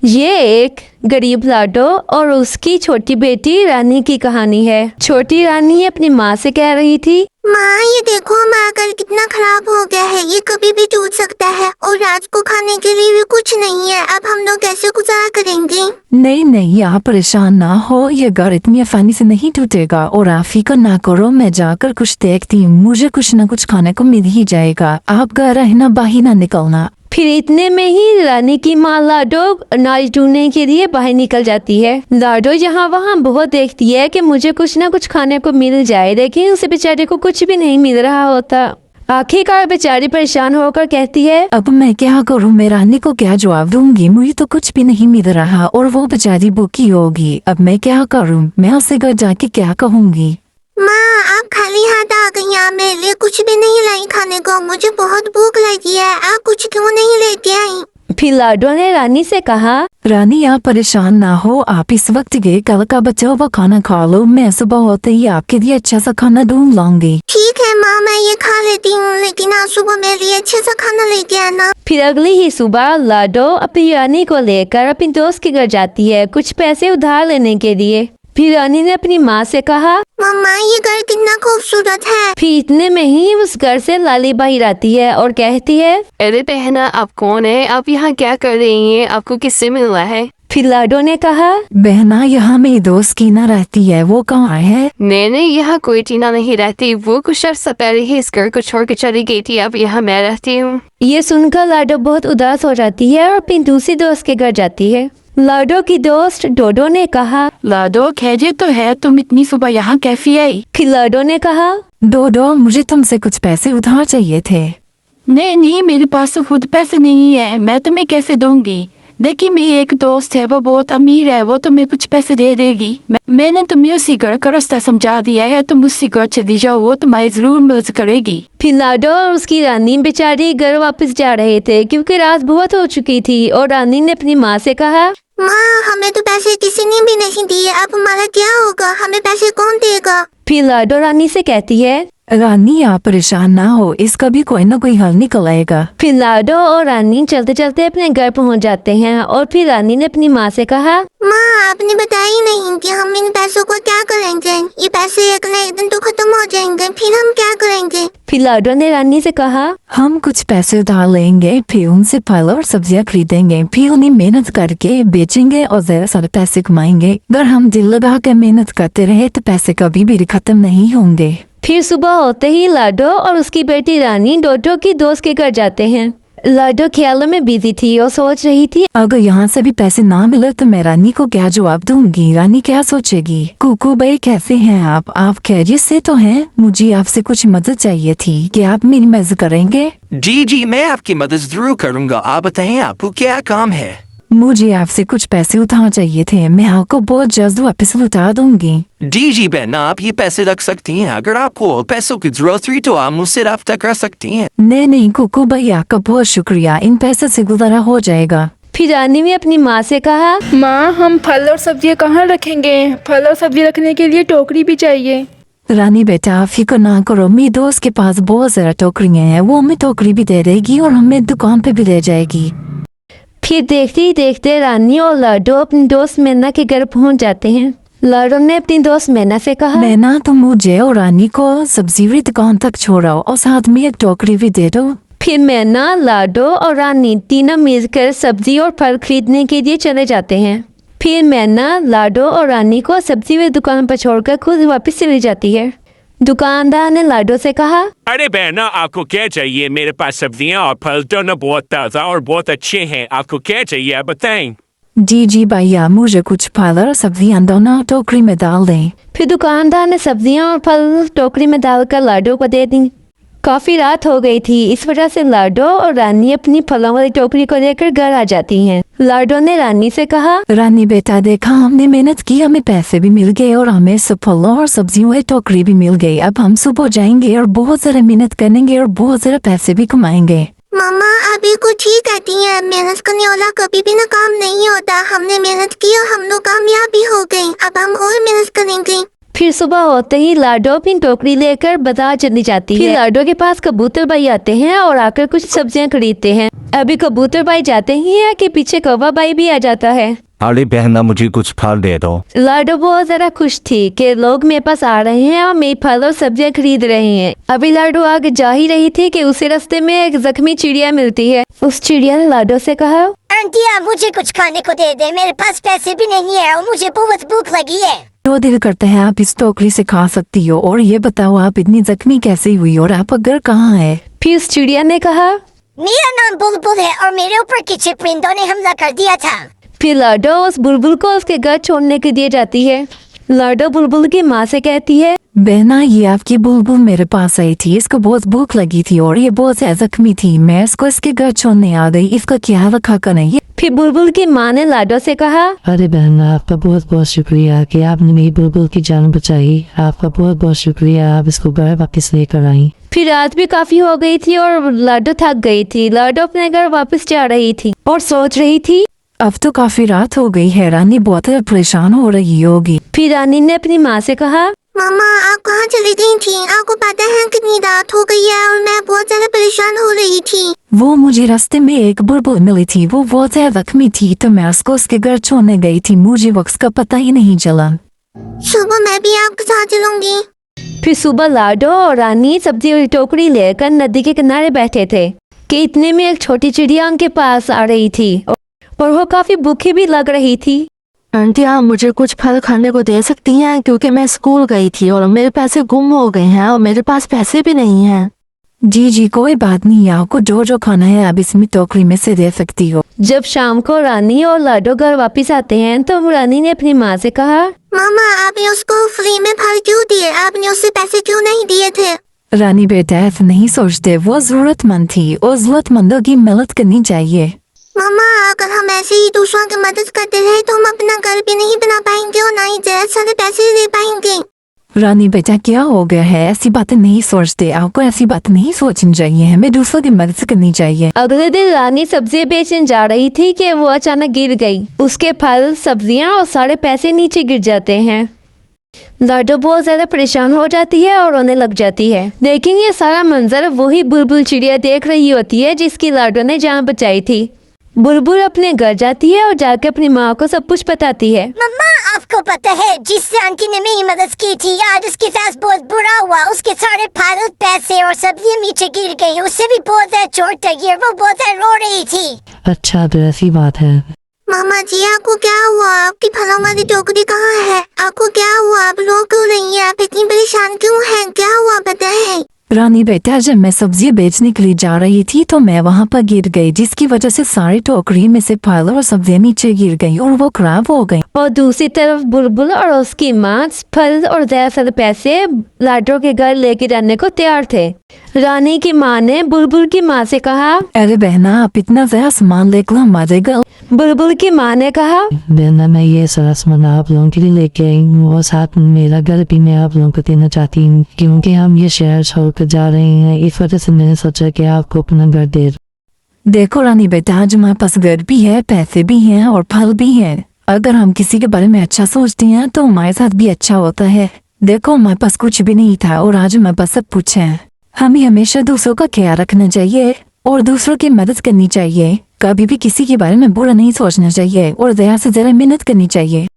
ये एक गरीब लाडो और उसकी छोटी बेटी रानी की कहानी है। छोटी रानी अपनी माँ से कह रही थी, माँ ये देखो हमारा घर कितना खराब हो गया है, ये कभी भी टूट सकता है और रात को खाने के लिए भी कुछ नहीं है। अब हम लोग कैसे गुजारा करेंगे? नहीं नहीं, आप परेशान ना हो, ये घर इतनी आसानी से नहीं टूटेगा। और आप फिक्र ना करो, मैं जाकर कुछ देखती हूँ, मुझे कुछ न कुछ खाने को मिल ही जाएगा। आप घर रहना, बाहर ना निकलना। फिर इतने में ही रानी की माँ लाडो अनाज ढूंढने के लिए बाहर निकल जाती है। लाडो यहाँ वहाँ बहुत देखती है कि मुझे कुछ ना कुछ खाने को मिल जाए, लेकिन उसे बेचारे को कुछ भी नहीं मिल रहा होता। आखिरकार बेचारी परेशान होकर कहती है, अब मैं क्या करूँ, मैं रानी को क्या जवाब दूंगी? मुझे तो कुछ भी नहीं मिल रहा और वो बेचारी भूखी होगी। अब मैं क्या करूँ? मैं उसे घर जाके क्या कहूँगी? माँ आप खाली हाथ आ गई, यहाँ मेरे लिए कुछ भी नहीं लाई खाने को। मुझे बहुत भूख लगी है, आप कुछ क्यों नहीं लेके आई? फिर लाडो ने रानी से कहा, रानी आप परेशान ना हो, आप इस वक्त गए, कल का बचा हुआ खाना खा लो, मैं सुबह होते ही आपके लिए अच्छा सा खाना ढूंढ लाऊंगी। ठीक है माँ, मैं ये खा लेती हूँ, लेकिन आज सुबह मेरे लिए अच्छा सा खाना लेके आना। फिर अगली ही सुबह लाडो अपनी रानी को लेकर अपनी दोस्त के घर जाती है कुछ पैसे उधार लेने के लिए। फिर रानी ने अपनी माँ से कहा, मम्मा ये घर कितना खूबसूरत है। फिर इतने में ही उस घर से लाली बाहर आती है और कहती है, अरे बहना आप कौन है? आप यहाँ क्या कर रही हैं? आपको किससे मिलना है? फिर लाडो ने कहा, बहना यहाँ मेरी दोस्त कीना रहती है, वो कहाँ है? नहीं यहाँ कोई टीना नहीं रहती, वो कुछ अर्सा पहले ही इस घर को छोड़ के चली गई थी, अब यहाँ मैं रहती हूँ। ये सुनकर लाडो बहुत उदास हो जाती है और अपनी दूसरी दोस्त के घर जाती है। लाडो की दोस्त डोडो ने कहा, लाडो खैरियत तो है, तुम इतनी सुबह यहाँ कैफी आई? फिर लाडो ने कहा, डोडो मुझे तुमसे कुछ पैसे उधार चाहिए थे। नहीं मेरे पास तो खुद पैसे नहीं है, मैं तुम्हें कैसे दूंगी? देखिए मेरी एक दोस्त है, वो बहुत अमीर है, वो तुम्हें कुछ पैसे दे देगी। मैंने तुम्हें उसी घर का रास्ता समझा दिया है, तुम उसी घर चली जाओ, वो तुम्हारी जरूर मदद करेगी। फिर लाडो और उसकी रानी बेचारी घर वापस जा रहे थे क्योंकि रात बहुत हो चुकी थी और रानी ने अपनी माँ से कहा, माँ हमें तो पैसे किसी ने भी नहीं दिए, अब हमारा क्या होगा? हमें पैसे कौन देगा? फिर लाडो रानी से कहती है, रानी आप परेशान ना हो, इसका भी कोई ना कोई हल निकल आएगा। फिर लाडो और रानी चलते चलते अपने घर पहुंच जाते हैं और फिर रानी ने अपनी माँ से कहा, माँ आपने बताया नहीं कि हम इन पैसों को क्या करेंगे। ये पैसे एक न एक दिन तो खत्म हो जाएंगे, फिर हम क्या करेंगे? फिर लाडो ने रानी से कहा, हम कुछ पैसे उधार लेंगे, फिर उनसे फल और सब्जियां खरीदेंगे, फिर उन्हें मेहनत करके बेचेंगे और ज्यादा सारे पैसे कमाएंगे। अगर हम दिल लगा के मेहनत करते रहे तो पैसे कभी भी खत्म नहीं होंगे। फिर सुबह होते ही लाडो और उसकी बेटी रानी डोडो की दोस्त के घर जाते हैं। लाडो ख्यालों में बिजी थी और सोच रही थी, अगर यहाँ से भी पैसे ना मिले तो मैं रानी को क्या जवाब दूंगी? रानी क्या सोचेगी? कुकू भाई कैसे हैं आप खैरियत से तो हैं? मुझे आपसे कुछ मदद चाहिए थी, क्या आप मेरी मदद करेंगे? जी मैं आपकी मदद जरूर करूंगा। आप बताएं आपको क्या काम है? मुझे आपसे कुछ पैसे उधार चाहिए थे, मैं आपको बहुत जल्द वापस लौटा दूंगी। जी बहन आप ये पैसे रख सकती हैं, अगर आपको पैसों की जरूरत हुई तो आप मुझसे रब्ता कर सकती हैं। नहीं कुकू भाई आपका बहुत शुक्रिया, इन पैसे से गुजारा हो जाएगा। फिर रानी ने अपनी माँ से कहा, माँ हम फल और सब्जियाँ कहाँ रखेंगे? फल और सब्जी रखने के लिए टोकरी भी चाहिए। रानी बेटा फिक्र ना करो, मेरी दोस्त के पास बहुत सारा टोकरियाँ हैं, वो हमें टोकरी भी दे देगी और हमें दुकान पे भी ले जाएगी। फिर देखते ही देखते रानी और लाडो अपनी दोस्त मैना के घर पहुंच जाते हैं। लाडो ने अपनी दोस्त मैना से कहा, मैना तुम मुझे और रानी को सब्जी की दुकान तक छोड़ाओ और साथ में एक टोकरी भी दे दो। फिर मैना, लाडो और रानी तीनों मिलकर सब्जी और फल खरीदने के लिए चले जाते हैं। फिर मैना, लाडो और रानी को सब्जी की दुकान पर छोड़कर खुद वापस चली जाती है। दुकानदार ने लाडो से कहा, अरे बहना आपको क्या चाहिए? मेरे पास सब्जियां और फल दोनों बहुत ताज़ा और बहुत अच्छे हैं, आपको क्या चाहिए आप बताएं। जी भैया मुझे कुछ फल और सब्जियां दोनों टोकरी में डाल दें। फिर दुकानदार ने सब्जियां और फल टोकरी में डालकर लाडो को दे दी। काफी रात हो गई थी, इस वजह से लाडो और रानी अपनी फलों वाली टोकरी को लेकर घर आ जाती हैं। लाडो ने रानी से कहा, रानी बेटा देखा हमने मेहनत की, हमें पैसे भी मिल गए और हमें सब फलों और सब्जियों की टोकरी भी मिल गई। अब हम सुबह जाएंगे और बहुत सारा मेहनत करेंगे और बहुत सारा पैसे भी कमाएंगे। मम्मा अभी को ठीक कहती है, मेहनत करने वाला कभी भी नाकाम नहीं होता। हमने मेहनत की और हम लोग कामयाब भी हो गए, अब हम और मेहनत करेंगे। फिर सुबह होते ही लाडो अपनी टोकरी लेकर बाजार चली जाती है। फिर लाडो के पास कबूतर भाई आते हैं और आकर कुछ सब्जियां खरीदते हैं। अभी कबूतर भाई जाते ही है कि पीछे कौवा भाई भी आ जाता है। अरे बहना मुझे कुछ फल दे दो। लाडो बहुत ज्यादा खुश थी कि लोग मेरे पास आ रहे हैं और मेरे फल और सब्जियां खरीद रहे हैं। अभी लाडो आगे जा ही रही थी कि उसे रास्ते में एक जख्मी चिड़िया मिलती है। उस चिड़िया ने लाडो से कहा, आंटी आप मुझे कुछ खाने को दे दे, मेरे पास पैसे भी नहीं है और मुझे बहुत भूख लगी है। जो दिल करता है आप इस टोकरी से खा सकती हो। और ये बताओ आप इतनी जख्मी कैसे हुई और आपका घर कहाँ है? फिर उस चिड़िया ने कहा, मेरा नाम बुलबुल है और मेरे ऊपर किसी परिंदों ने हमला कर दिया था। फिर लाडो उस बुलबुल को उसके घर छोड़ने के लिए जाती है। लाडो बुलबुल की माँ से कहती है, बहना ये आपकी बुलबुल मेरे पास आई थी, इसको बहुत भूख लगी थी और ये बहुत ज्यादा जख्मी थी, मैं इसको इसके घर छोड़ने आ गई, इसका ख्याल रखा कर नहीं। फिर बुलबुल की माँ ने लाडो से कहा, अरे बहना आपका बहुत बहुत शुक्रिया कि आपने मेरी बुलबुल की जान बचाई। आपका बहुत बहुत शुक्रिया, आप इसको घर वापस लेकर आई। फिर रात भी काफी हो गई थी और लाडो थक गई थी। लाडो अपने घर वापस जा रही थी और सोच रही थी, अब तो काफी रात हो गई है, रानी बहुत परेशान हो रही होगी। फिर रानी ने अपनी माँ से कहा, मामा आप कहाँ चली गई थी? आपको पता है कितनी रात हो गई है और मैं बहुत ज्यादा परेशान हो रही थी। वो मुझे रास्ते में एक बुलबुल मिली थी, वो बहुत ज्यादा जख्मी थी तो मैं उसको उसके घर छोड़ने गई थी, मुझे वक्त का पता ही नहीं चला। सुबह मैं भी आपके साथ चलूंगी। फिर सुबह लाडो और रानी सब्जी और टोकरी लेकर नदी के किनारे बैठे थे कि इतने में एक छोटी चिड़िया उनके पास आ रही थी और वो काफी भूखी भी लग रही थी। आंटी आप मुझे कुछ फल खाने को दे सकती हैं क्योंकि मैं स्कूल गई थी और मेरे पैसे गुम हो गए हैं और मेरे पास पैसे भी नहीं हैं। जी कोई बात नहीं, आपको जो जो खाना है आप इसमें टोकरी में से दे सकती हो। जब शाम को रानी और लाडो घर वापस आते हैं तो रानी ने अपनी माँ से कहा, मामा आपने उसको फ्री में फल क्यों दिए? आपने उससे पैसे क्यों नहीं दिए थे? रानी बेटा ऐसा नहीं सोचते, वो जरूरतमंद थी और जरूरतमंदों की मदद करनी चाहिए। मामा अगर हम ऐसे ही दूसरों की मदद करते रहे तो हम अपना घर भी नहीं बना पाएंगे और ना ही ज्यादा सारे पैसे दे पाएंगे। रानी बेटा क्या हो गया है? ऐसी बातें नहीं सोचते, आपको ऐसी बात नहीं सोचनी चाहिए, हमें दूसरों की मदद करनी चाहिए। अगले दिन रानी सब्जी बेचने जा रही थी कि वो अचानक गिर गई। उसके फल सब्जियां और सारे पैसे नीचे गिर जाते हैं। लाडो बहुत ज्यादा परेशान हो जाती है और रोने लग जाती है। लेकिन ये सारा मंजर वही बुलबुल चिड़िया देख रही होती है जिसकी लाडो ने जान बचाई थी। बुलबुल अपने घर जाती है और जाकर अपनी माँ को सब कुछ बताती है। मम्मा आपको पता है जिससे आंटी ने मेरी मदद की थी आज उसके साथ बहुत बुरा हुआ, उसके सारे फल पैसे और सब्जियां नीचे गिर गई, उससे भी बहुत ज्यादा चोट लगी और वो बहुत ज्यादा रो रही थी। अच्छा तो ऐसी बात है। मामा जी आपको क्या हुआ? आपकी फलों वाली टोकरी कहाँ है? आपको क्या हुआ? आप रो क्यों रही हैं? आप इतनी परेशान क्यों हैं? क्या हुआ बताएं? रानी बेटा जब मैं सब्जी बेचने के लिए जा रही थी तो मैं वहाँ पर गिर गई, जिसकी वजह से सारी टोकरी में से फल और सब्जियां नीचे गिर गई और वो खराब हो गई। और दूसरी तरफ बुलबुल और उसकी माँ फल और ज्यादा सारे पैसे लाडो के घर लेके जाने को तैयार थे। रानी की माँ ने बुलबुल की माँ से कहा, अरे बहना आप इतना ज्यादा सामान लेकर हमारे घर। बुलबुल की माँ ने कहा, बहना मैं ये सारा सामान आप लोगों के लिए लेके आई हूँ और साथ में मेरा घर भी मैं आप लोगों को देना चाहती हूँ क्योंकि हम ये शहर छोड़कर जा रहे हैं, इस वजह से मैंने सोचा कि आपको अपना घर दे। देखो रानी बेटा आज हमारे पास घर भी है, पैसे भी हैं और फल भी है। अगर हम किसी के बारे में अच्छा सोचते हैं तो हमारे साथ भी अच्छा होता है। देखो हमारे पास कुछ भी नहीं था और आज हमारे पास सब कुछ है। हमें हमेशा दूसरों का ख्याल रखना चाहिए और दूसरों की मदद करनी चाहिए। कभी भी किसी के बारे में बुरा नहीं सोचना चाहिए और ज्यादा से ज्यादा मेहनत करनी चाहिए।